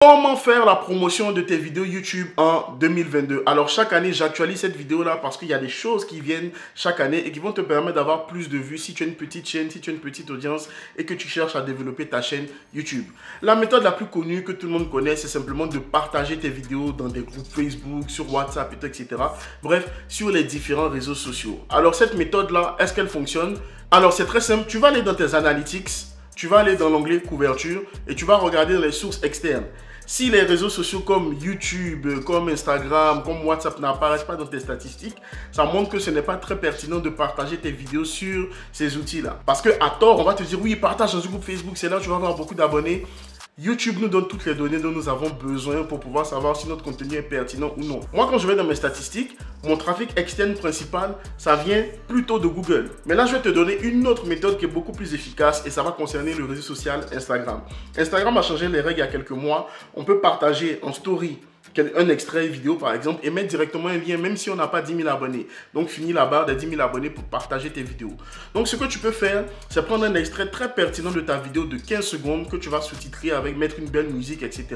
Comment faire la promotion de tes vidéos YouTube en 2022? Alors chaque année, j'actualise cette vidéo-là parce qu'il y a des choses qui viennent chaque année et qui vont te permettre d'avoir plus de vues si tu as une petite chaîne, si tu as une petite audience et que tu cherches à développer ta chaîne YouTube. La méthode la plus connue que tout le monde connaît, c'est simplement de partager tes vidéos dans des groupes Facebook, sur WhatsApp, etc. Bref, sur les différents réseaux sociaux. Alors cette méthode-là, est-ce qu'elle fonctionne? Alors c'est très simple, tu vas aller dans tes analytics, tu vas aller dans l'onglet couverture et tu vas regarder les sources externes. Si les réseaux sociaux comme YouTube, comme Instagram, comme WhatsApp n'apparaissent pas dans tes statistiques, ça montre que ce n'est pas très pertinent de partager tes vidéos sur ces outils-là. Parce que à tort, on va te dire oui, partage dans un groupe Facebook, c'est là où tu vas avoir beaucoup d'abonnés. YouTube nous donne toutes les données dont nous avons besoin pour pouvoir savoir si notre contenu est pertinent ou non. Moi, quand je vais dans mes statistiques, mon trafic externe principal, ça vient plutôt de Google. Mais là, je vais te donner une autre méthode qui est beaucoup plus efficace et ça va concerner le réseau social Instagram. Instagram a changé les règles il y a quelques mois. On peut partager en story un extrait vidéo par exemple et mettre directement un lien même si on n'a pas 10 000 abonnés. Donc fini la barre des 10 000 abonnés pour partager tes vidéos. Donc ce que tu peux faire, c'est prendre un extrait très pertinent de ta vidéo de 15 secondes que tu vas sous-titrer avec mettre une belle musique, etc.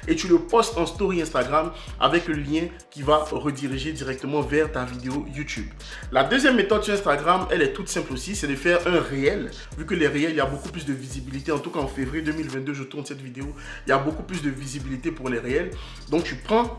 Et tu le postes en story Instagram avec le lien qui va rediriger directement vers ta vidéo YouTube. La deuxième méthode sur Instagram, elle est toute simple aussi, c'est de faire un réel. Vu que les réels, il y a beaucoup plus de visibilité. En tout cas en février 2022, je tourne cette vidéo, il y a beaucoup plus de visibilité pour les réels. Donc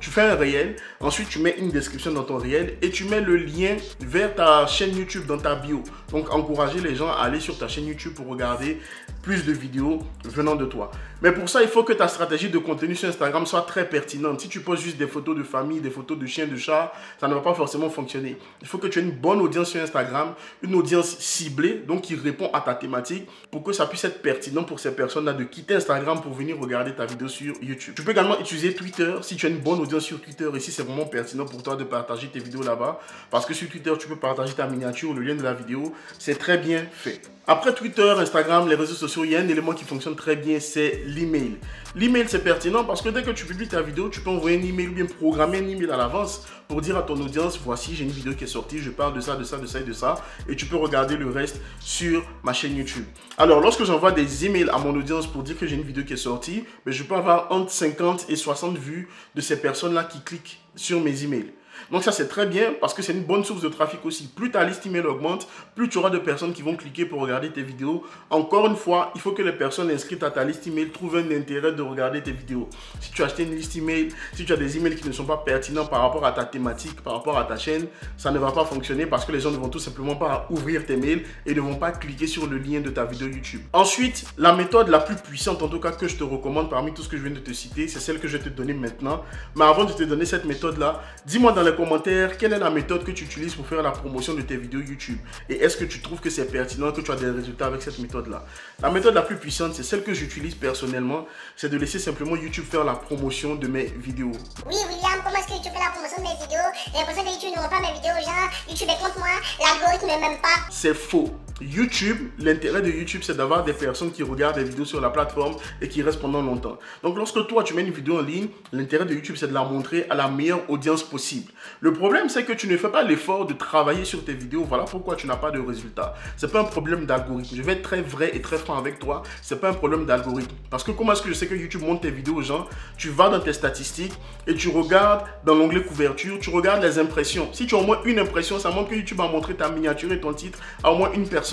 tu fais un réel, ensuite tu mets une description dans ton réel et tu mets le lien vers ta chaîne YouTube dans ta bio. Donc encourager les gens à aller sur ta chaîne YouTube pour regarder plus de vidéos venant de toi. Mais pour ça, il faut que ta stratégie de contenu sur Instagram soit très pertinente. Si tu poses juste des photos de famille, des photos de chiens, de chats, ça ne va pas forcément fonctionner. Il faut que tu aies une bonne audience sur Instagram, une audience ciblée, donc qui répond à ta thématique pour que ça puisse être pertinent pour ces personnes-là de quitter Instagram pour venir regarder ta vidéo sur YouTube. Tu peux également utiliser Twitter si tu as une bonne audience sur Twitter et si c'est vraiment pertinent pour toi de partager tes vidéos là-bas. Parce que sur Twitter, tu peux partager ta miniature, le lien de la vidéo. C'est très bien fait. Après Twitter, Instagram, les réseaux sociaux, il y a un élément qui fonctionne très bien, c'est l'email. L'email, c'est pertinent parce que dès que tu publies ta vidéo, tu peux envoyer un email ou bien programmer un email à l'avance pour dire à ton audience, voici, j'ai une vidéo qui est sortie, je parle de ça, de ça, de ça et de ça. Et tu peux regarder le reste sur ma chaîne YouTube. Alors, lorsque j'envoie des emails à mon audience pour dire que j'ai une vidéo qui est sortie, mais je peux avoir entre 50 et 60 vues de ces personnes-là qui cliquent sur mes emails. Donc ça c'est très bien parce que c'est une bonne source de trafic aussi. Plus ta liste email augmente, plus tu auras de personnes qui vont cliquer pour regarder tes vidéos. Encore une fois, il faut que les personnes inscrites à ta liste email trouvent un intérêt de regarder tes vidéos. Si tu as acheté une liste email, si tu as des emails qui ne sont pas pertinents par rapport à ta thématique, par rapport à ta chaîne, ça ne va pas fonctionner parce que les gens ne vont tout simplement pas ouvrir tes mails et ne vont pas cliquer sur le lien de ta vidéo YouTube. Ensuite, la méthode la plus puissante en tout cas que je te recommande parmi tout ce que je viens de te citer, c'est celle que je vais te donner maintenant. Mais avant de te donner cette méthode-là, dis-moi dans les commentaires quelle est la méthode que tu utilises pour faire la promotion de tes vidéos YouTube et est-ce que tu trouves que c'est pertinent, que tu as des résultats avec cette méthode-là. La méthode la plus puissante, c'est celle que j'utilise personnellement, c'est de laisser simplement YouTube faire la promotion de mes vidéos. Oui William, comment est-ce que YouTube fait la promotion de mes vidéos? J'ai l'impression que YouTube ne rend pas mes vidéos aux gens, YouTube est contre moi, l'algorithme ne m'aime pas. C'est faux. YouTube, l'intérêt de YouTube, c'est d'avoir des personnes qui regardent des vidéos sur la plateforme et qui restent pendant longtemps. Donc, lorsque toi, tu mets une vidéo en ligne, l'intérêt de YouTube, c'est de la montrer à la meilleure audience possible. Le problème, c'est que tu ne fais pas l'effort de travailler sur tes vidéos. Voilà pourquoi tu n'as pas de résultats. C'est pas un problème d'algorithme. Je vais être très vrai et très franc avec toi. C'est pas un problème d'algorithme. Parce que comment est-ce que je sais que YouTube montre tes vidéos aux gens? Tu vas dans tes statistiques et tu regardes dans l'onglet couverture, tu regardes les impressions. Si tu as au moins une impression, ça montre que YouTube a montré ta miniature et ton titre à au moins une personne.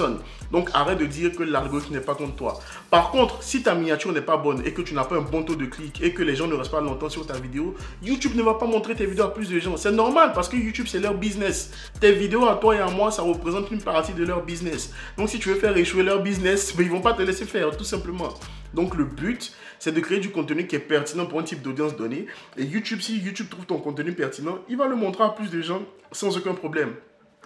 Donc arrête de dire que l'algorithme n'est pas contre toi. Par contre, si ta miniature n'est pas bonne et que tu n'as pas un bon taux de clic et que les gens ne restent pas longtemps sur ta vidéo, YouTube ne va pas montrer tes vidéos à plus de gens. C'est normal parce que YouTube c'est leur business. Tes vidéos à toi et à moi, ça représente une partie de leur business. Donc si tu veux faire échouer leur business, ils ne vont pas te laisser faire tout simplement. Donc le but, c'est de créer du contenu qui est pertinent pour un type d'audience donné. Et YouTube, si YouTube trouve ton contenu pertinent, il va le montrer à plus de gens sans aucun problème.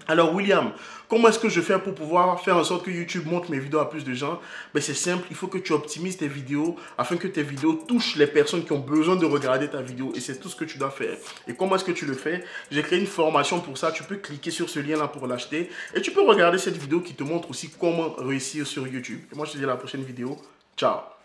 Alors William, comment est-ce que je fais pour pouvoir faire en sorte que YouTube montre mes vidéos à plus de gens? Ben, c'est simple, il faut que tu optimises tes vidéos afin que tes vidéos touchent les personnes qui ont besoin de regarder ta vidéo et c'est tout ce que tu dois faire. Et comment est-ce que tu le fais? J'ai créé une formation pour ça, tu peux cliquer sur ce lien là pour l'acheter et tu peux regarder cette vidéo qui te montre aussi comment réussir sur YouTube. Et moi je te dis à la prochaine vidéo, ciao!